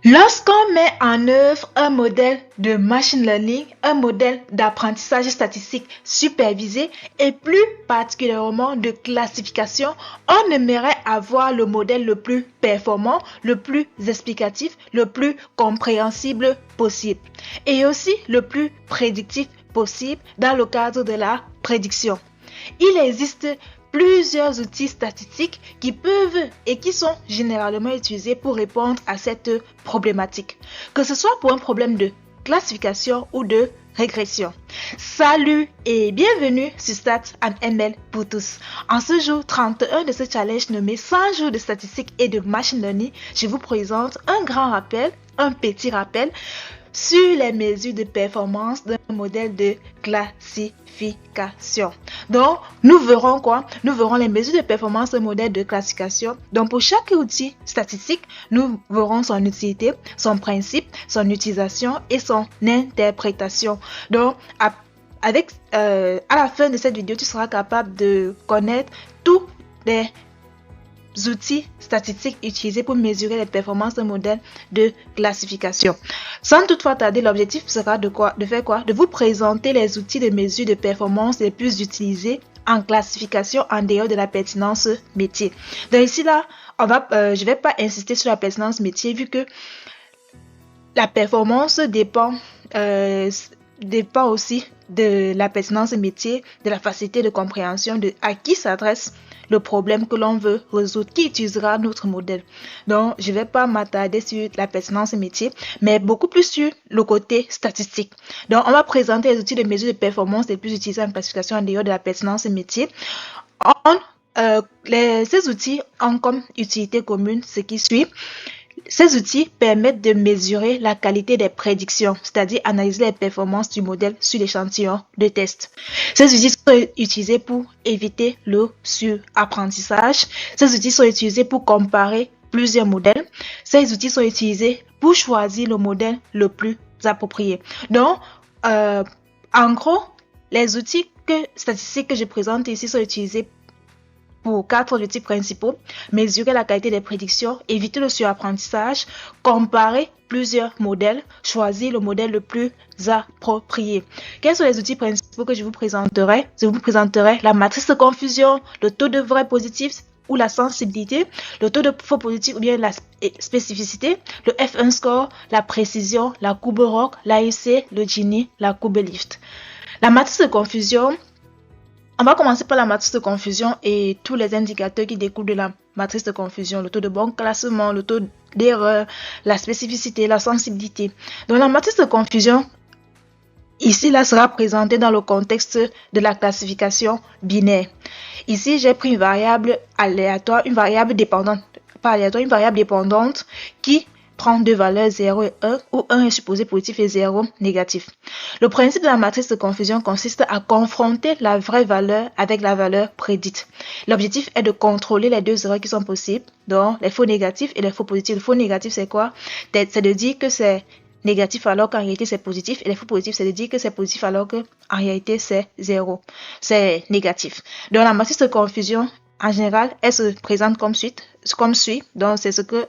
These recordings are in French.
Lorsqu'on met en œuvre un modèle de machine learning, un modèle d'apprentissage statistique supervisé et plus particulièrement de classification, on aimerait avoir le modèle le plus performant, le plus explicatif, le plus compréhensible possible et aussi le plus prédictif possible dans le cadre de la prédiction. Il existe plusieurs outils statistiques qui peuvent et qui sont généralement utilisés pour répondre à cette problématique, que ce soit pour un problème de classification ou de régression. Salut et bienvenue sur Stats and ML pour tous. En ce jour 31 de ce challenge nommé 100 jours de statistiques et de machine learning, je vous présente un grand rappel, un petit rappel sur les mesures de performance d'un modèle de classification. Donc, nous verrons quoi? Nous verrons les mesures de performance d'un modèle de classification. Donc, pour chaque outil statistique, nous verrons son utilité, son principe, son utilisation et son interprétation. Donc, à la fin de cette vidéo, tu seras capable de connaître tous les outils statistiques utilisés pour mesurer les performances d'un modèle de classification. Sans toutefois tarder, l'objectif sera de faire quoi? De vous présenter les outils de mesure de performance les plus utilisés en classification en dehors de la pertinence métier. Donc ici là, je vais pas insister sur la pertinence métier vu que la performance dépend aussi de la pertinence métier, de la facilité de compréhension de à qui s'adresse le problème que l'on veut résoudre, qui utilisera notre modèle. Donc, je ne vais pas m'attarder sur la pertinence métier, mais beaucoup plus sur le côté statistique. Donc, on va présenter les outils de mesure de performance les plus utilisés en classification en dehors de la pertinence métier. Ces outils ont comme utilité commune ce qui suit. Ces outils permettent de mesurer la qualité des prédictions, c'est-à-dire analyser les performances du modèle sur l'échantillon de test. Ces outils sont utilisés pour éviter le surapprentissage. Ces outils sont utilisés pour comparer plusieurs modèles. Ces outils sont utilisés pour choisir le modèle le plus approprié. Donc, en gros, les outils statistiques que je présente ici sont utilisés pour 4 objectifs principaux: mesurer la qualité des prédictions, éviter le surapprentissage, comparer plusieurs modèles, choisir le modèle le plus approprié. Quels sont les outils principaux que je vous présenterai? Je vous présenterai la matrice de confusion, le taux de vrai positif ou la sensibilité, le taux de faux positif ou bien la spécificité, le F1 score, la précision, la courbe ROC, l'AIC, le Gini, la courbe Lift. La matrice de confusion, on va commencer par la matrice de confusion et tous les indicateurs qui découlent de la matrice de confusion: le taux de bon classement, le taux d'erreur, la spécificité, la sensibilité. Donc la matrice de confusion, ici, là, sera présentée dans le contexte de la classification binaire. Ici, j'ai pris une variable aléatoire, une variable dépendante, pas aléatoire, une variable dépendante qui prend deux valeurs 0 et 1, où 1 est supposé positif et 0 négatif. Le principe de la matrice de confusion consiste à confronter la vraie valeur avec la valeur prédite. L'objectif est de contrôler les deux erreurs qui sont possibles, donc les faux négatifs et les faux positifs. Le faux négatif, c'est quoi? C'est de dire que c'est négatif alors qu'en réalité c'est positif, et les faux positifs, c'est de dire que c'est positif alors qu'en réalité c'est 0. C'est négatif. Donc la matrice de confusion, en général, elle se présente comme suit. Donc, c'est ce que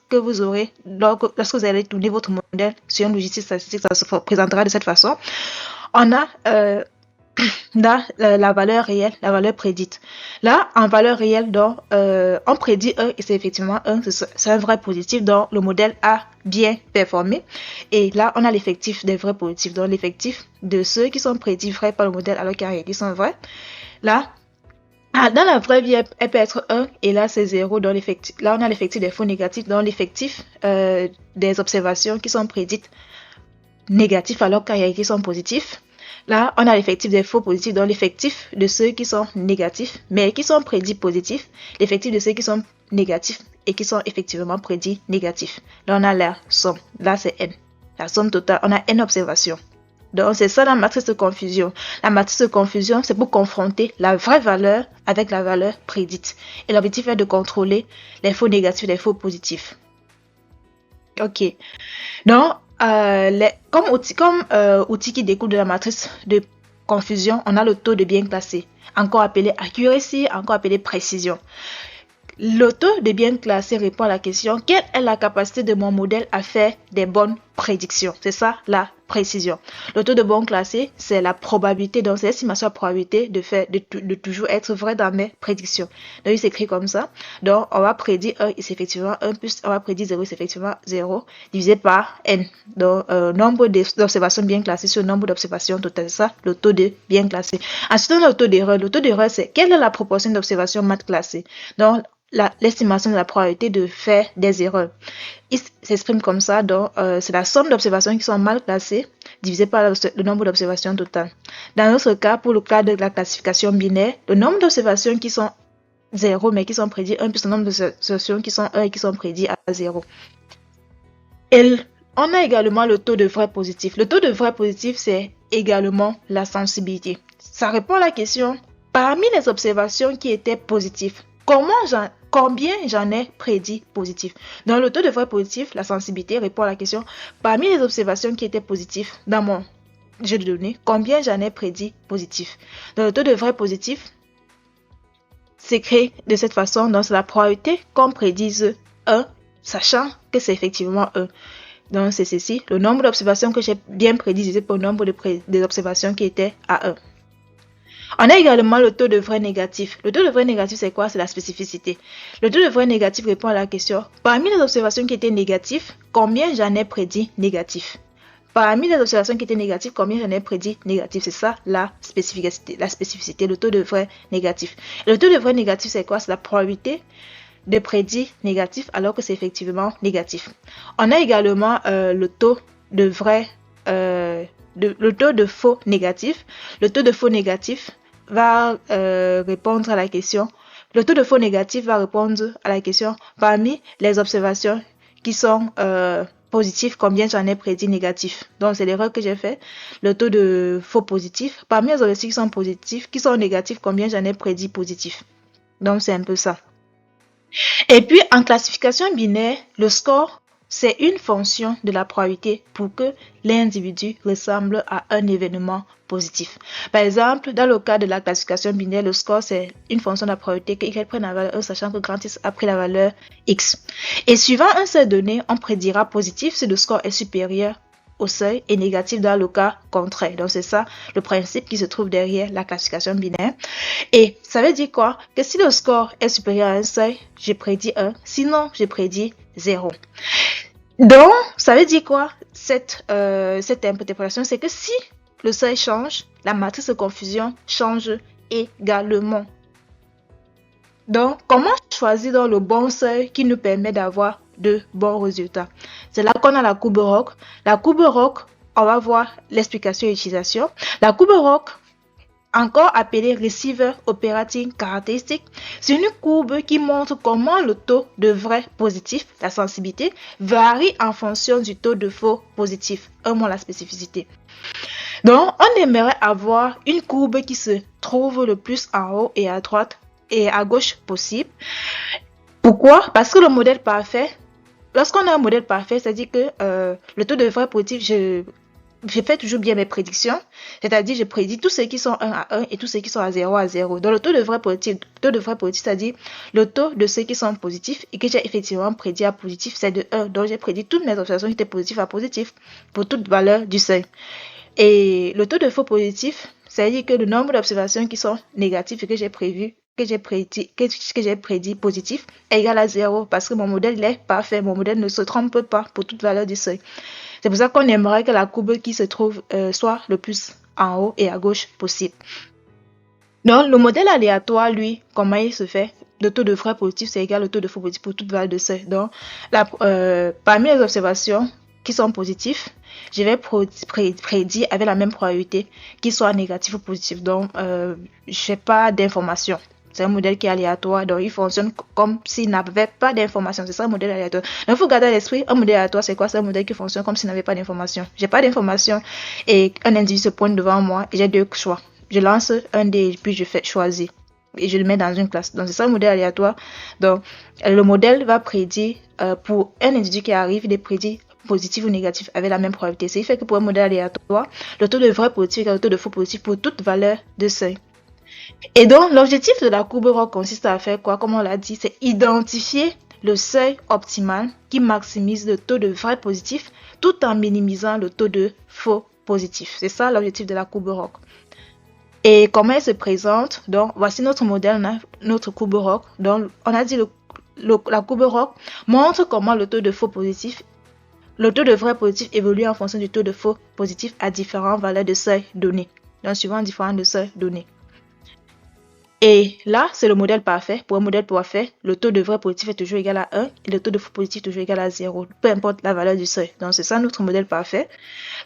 que vous aurez lorsque vous allez tourner votre modèle sur un logiciel statistique. Ça se présentera de cette façon. On a la valeur réelle, la valeur prédite. Là, en valeur réelle, donc, on prédit 1 et c'est effectivement 1. C'est un vrai positif, donc le modèle a bien performé. Et là, on a l'effectif des vrais positifs, donc l'effectif de ceux qui sont prédits vrais par le modèle alors qu'en réalité ils sont vrais. Là, dans la vraie vie, elle peut être 1 et là c'est 0 dans l'effectif. Là, on a l'effectif des faux négatifs dans l'effectif des observations qui sont prédites négatifs alors qu'en réalité ils sont positifs. Là, on a l'effectif des faux positifs dans l'effectif de ceux qui sont négatifs mais qui sont prédits positifs. L'effectif de ceux qui sont négatifs et qui sont effectivement prédits négatifs. Là, on a la somme. Là, c'est n. La somme totale, on a n observations. Donc, c'est ça la matrice de confusion. La matrice de confusion, c'est pour confronter la vraie valeur avec la valeur prédite. Et l'objectif est de contrôler les faux négatifs et les faux positifs. Ok. Donc, comme outil qui découle de la matrice de confusion, on a le taux de bien classé, encore appelé accuracy, encore appelé précision. Le taux de bien classé répond à la question quelle est la capacité de mon modèle à faire des bonnes prédictions. C'est ça la précision. Le taux de bon classé, c'est la probabilité, donc c'est l'estimation de la probabilité de toujours être vrai dans mes prédictions. Donc il s'écrit comme ça. Donc on va prédire 1 c'est effectivement 1 plus on va prédire 0 c'est effectivement 0 divisé par n. Donc nombre d'observations bien classées sur nombre d'observations totales. C'est ça le taux de bien classé. Ensuite on a le taux d'erreur. Le taux d'erreur c'est quelle est la proportion d'observations mal classées. Donc l'estimation de la probabilité de faire des erreurs. Il s'exprime comme ça, donc c'est la somme d'observations qui sont mal classées divisé par le nombre d'observations totales. Dans notre cas, pour le cas de la classification binaire, le nombre d'observations qui sont 0 mais qui sont prédits 1 plus le nombre d'observations qui sont 1 et qui sont prédits à 0. Et on a également le taux de vrai positif. Le taux de vrai positif, c'est également la sensibilité. Ça répond à la question, parmi les observations qui étaient positives, combien j'en ai prédit positif. Dans le taux de vrai positif, la sensibilité répond à la question, parmi les observations qui étaient positives dans mon jeu de données, combien j'en ai prédit positif. Dans le taux de vrai positif, c'est créé de cette façon, donc c'est la probabilité qu'on prédise 1, sachant que c'est effectivement 1. Donc c'est ceci, le nombre d'observations que j'ai bien prédit, c'est pour le nombre des observations qui étaient à 1. On a également le taux de vrai négatif. Le taux de vrai négatif, c'est quoi? C'est la spécificité. Le taux de vrai négatif répond à la question, parmi les observations qui étaient négatives, combien j'en ai prédit négatif? Parmi les observations qui étaient négatives, combien j'en ai prédit négatif? C'est ça la spécificité, le taux de vrai négatif. Le taux de vrai négatif, c'est quoi? C'est la probabilité de prédit négatif alors que c'est effectivement négatif. On a également le taux de vrai, le taux de faux négatif. Le taux de faux négatif va répondre à la question. Le taux de faux négatif va répondre à la question parmi les observations qui sont positives, combien j'en ai prédit négatif. Donc c'est l'erreur que j'ai fait. Le taux de faux positif, parmi les observations qui sont positifs, qui sont négatifs, combien j'en ai prédit positif. Donc c'est un peu ça. Et puis en classification binaire, le score c'est une fonction de la probabilité pour que l'individu ressemble à un événement positif. Par exemple, dans le cas de la classification binaire, le score c'est une fonction de la probabilité que y prenne la valeur 1 sachant que grand X a pris la valeur X. Et suivant un seuil donné, on prédira positif si le score est supérieur au seuil et négatif dans le cas contraire. Donc c'est ça le principe qui se trouve derrière la classification binaire. Et ça veut dire quoi? Que si le score est supérieur à un seuil, j'ai prédit 1, sinon j'ai prédit 0. Donc, ça veut dire quoi? Cette interprétation, c'est que si le seuil change, la matrice de confusion change également. Donc, comment choisir dans le bon seuil qui nous permet d'avoir de bons résultats? C'est là qu'on a la courbe ROC. La courbe ROC, on va voir l'explication et l'utilisation. La courbe ROC, encore appelée Receiver Operating Characteristic, c'est une courbe qui montre comment le taux de vrai positif, la sensibilité, varie en fonction du taux de faux positif, un mot la spécificité. Donc, on aimerait avoir une courbe qui se trouve le plus en haut et à droite et à gauche possible. Pourquoi? Parce que le modèle parfait, lorsqu'on a un modèle parfait, c'est-à-dire que le taux de vrai positif, je fais toujours bien mes prédictions, c'est-à-dire je prédis tous ceux qui sont 1 à 1 et tous ceux qui sont à 0 à 0. Donc le taux de vrai positif, c'est-à-dire le taux de ceux qui sont positifs et que j'ai effectivement prédit à positif, c'est de 1. Donc j'ai prédit toutes mes observations qui étaient positives à positif pour toute valeur du seuil. Et le taux de faux positif, c'est-à-dire que le nombre d'observations qui sont négatives et que j'ai prédit positif est égal à 0 parce que mon modèle est parfait, mon modèle ne se trompe pas pour toute valeur du seuil. C'est pour ça qu'on aimerait que la courbe qui se trouve soit le plus en haut et à gauche possible. Donc, le modèle aléatoire, lui, comment il se fait? Le taux de vrai positif, c'est égal au taux de faux positif pour toute valeur de seuil. Donc, parmi les observations qui sont positives, je vais prédire avec la même probabilité qu'ils soient négatifs ou positifs. Donc, je n'ai pas d'informations. C'est un modèle qui est aléatoire, donc il fonctionne comme s'il n'avait pas d'informations. C'est ça un modèle aléatoire. Donc il faut garder à l'esprit, un modèle aléatoire, c'est quoi? C'est un modèle qui fonctionne comme s'il n'avait pas d'informations. J'ai pas d'informations et un individu se pointe devant moi et j'ai deux choix. Je lance un dé et puis je fais choisir et je le mets dans une classe. Donc c'est ça un modèle aléatoire. Donc le modèle va prédire pour un individu qui arrive, il est prédit positif ou négatif avec la même probabilité. Ce qui fait que pour un modèle aléatoire, le taux de vrai positif est le taux de faux positif pour toute valeur de seuil. Et donc, l'objectif de la courbe ROC consiste à faire quoi? Comme on l'a dit, c'est identifier le seuil optimal qui maximise le taux de vrais positifs tout en minimisant le taux de faux positifs. C'est ça l'objectif de la courbe ROC. Et comment elle se présente? Donc, voici notre modèle, notre courbe ROC. Donc, on a dit la courbe ROC montre comment le taux de faux positifs, le taux de vrais positifs évolue en fonction du taux de faux positifs à différentes valeurs de seuil donnés. Donc, suivant différents seuils donnés. Et là, c'est le modèle parfait. Pour un modèle parfait, le taux de vrai positif est toujours égal à 1 et le taux de faux positif est toujours égal à 0, peu importe la valeur du seuil. Donc, c'est ça notre modèle parfait.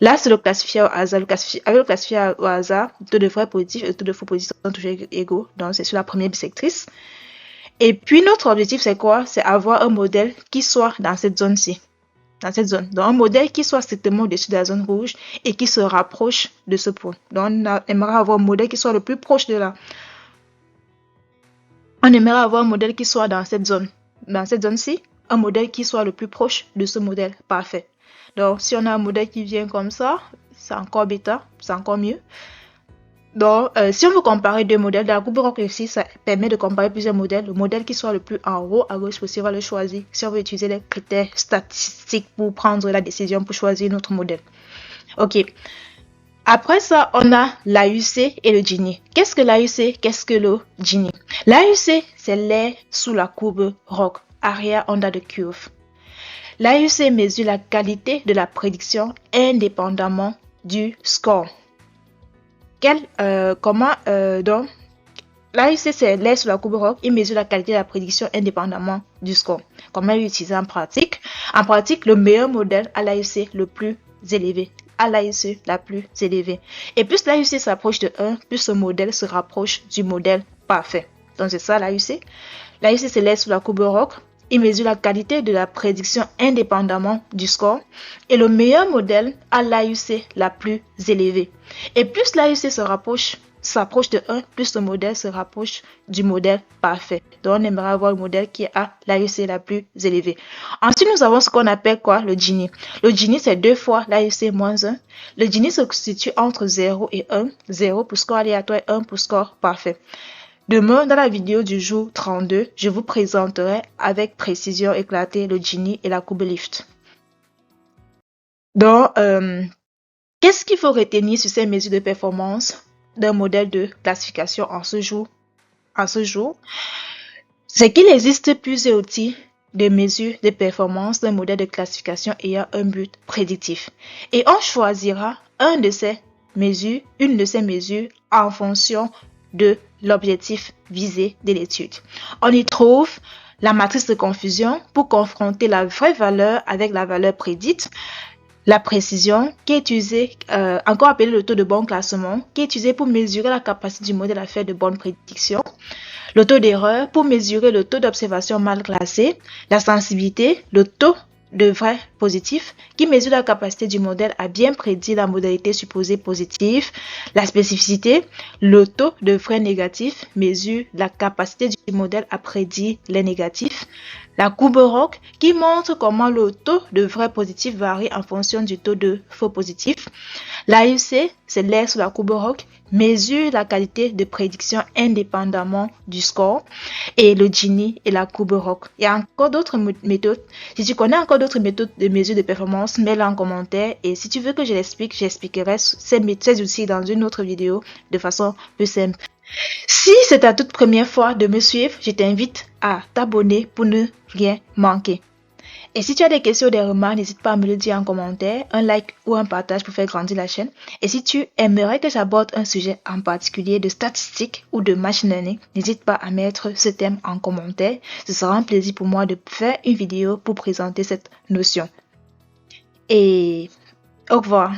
Là, c'est le classifié au hasard. Avec le classifié au hasard, le taux de vrai positif et le taux de faux positif sont toujours égaux. Donc, c'est sur la première bisectrice. Et puis, notre objectif, c'est quoi? C'est avoir un modèle qui soit dans cette zone-ci. Dans cette zone. Donc, un modèle qui soit strictement au-dessus de la zone rouge et qui se rapproche de ce point. Donc, on aimerait avoir un modèle qui soit le plus proche de là. On aimerait avoir un modèle qui soit dans cette zone. Dans cette zone-ci, un modèle qui soit le plus proche de ce modèle parfait. Donc, si on a un modèle qui vient comme ça, c'est encore bêta, c'est encore mieux. Donc, si on veut comparer deux modèles, dans la courbe ROC ici, ça permet de comparer plusieurs modèles. Le modèle qui soit le plus en haut à gauche possible, on va le choisir. Si on veut utiliser les critères statistiques pour prendre la décision pour choisir notre modèle. Ok. Après ça, on a l'AUC et le Gini. Qu'est-ce que l'AUC? Qu'est-ce que le Gini? L'AUC, c'est l'air sous la courbe ROC, Area Under the Curve. L'AUC mesure la qualité de la prédiction indépendamment du score. Donc, l'AUC, c'est l'air sous la courbe ROC. Il mesure la qualité de la prédiction indépendamment du score. Comment l'utiliser en pratique? En pratique, le meilleur modèle a l'AUC le plus élevé. À l'AUC la plus élevée. Et plus l'AUC s'approche de 1, plus le modèle se rapproche du modèle parfait. Donc c'est ça l'AUC. L'AUC c'est l'air sous la courbe ROC. Il mesure la qualité de la prédiction indépendamment du score. Et le meilleur modèle a l'AUC la plus élevée. Et plus l'AUC s'approche de 1, plus le modèle se rapproche du modèle parfait. Donc, on aimerait avoir le modèle qui a l'AUC la plus élevée. Ensuite, nous avons ce qu'on appelle quoi? Le Gini. Le Gini, c'est 2 fois l'AUC moins 1. Le Gini se situe entre 0 et 1. 0 pour score aléatoire et 1 pour score parfait. Demain, dans la vidéo du jour 32, je vous présenterai avec précision éclatée le Gini et la courbe Lift. Donc, qu'est-ce qu'il faut retenir sur ces mesures de performance d'un modèle de classification en ce jour? C'est qu'il existe plusieurs outils de mesure de performance d'un modèle de classification ayant un but prédictif. Et on choisira une de ces mesures en fonction de l'objectif visé de l'étude. On y trouve la matrice de confusion pour confronter la vraie valeur avec la valeur prédite, la précision, qui est utilisée, encore appelée le taux de bon classement, qui est utilisé pour mesurer la capacité du modèle à faire de bonnes prédictions, le taux d'erreur pour mesurer le taux d'observation mal classé, la sensibilité, le taux de vrai positif qui mesure la capacité du modèle à bien prédire la modalité supposée positive, la spécificité, le taux de vrai négatif mesure la capacité du modèle à prédire les négatifs, la courbe ROC qui montre comment le taux de vrai positif varie en fonction du taux de faux positif. L'AUC, c'est l'air sous la courbe ROC, mesure la qualité de prédiction indépendamment du score. Et le Gini et la courbe ROC. Il y a encore d'autres méthodes. Si tu connais encore d'autres méthodes de mesure de performance, mets-les en commentaire. Et si tu veux que je l'explique, j'expliquerai ces outils dans une autre vidéo de façon plus simple. Si c'est ta toute première fois de me suivre, je t'invite à t'abonner pour ne rien manquer. Et si tu as des questions ou des remarques, n'hésite pas à me le dire en commentaire, un like ou un partage pour faire grandir la chaîne. Et si tu aimerais que j'aborde un sujet en particulier de statistiques ou de machine learning, n'hésite pas à mettre ce thème en commentaire. Ce sera un plaisir pour moi de faire une vidéo pour présenter cette notion. Et au revoir.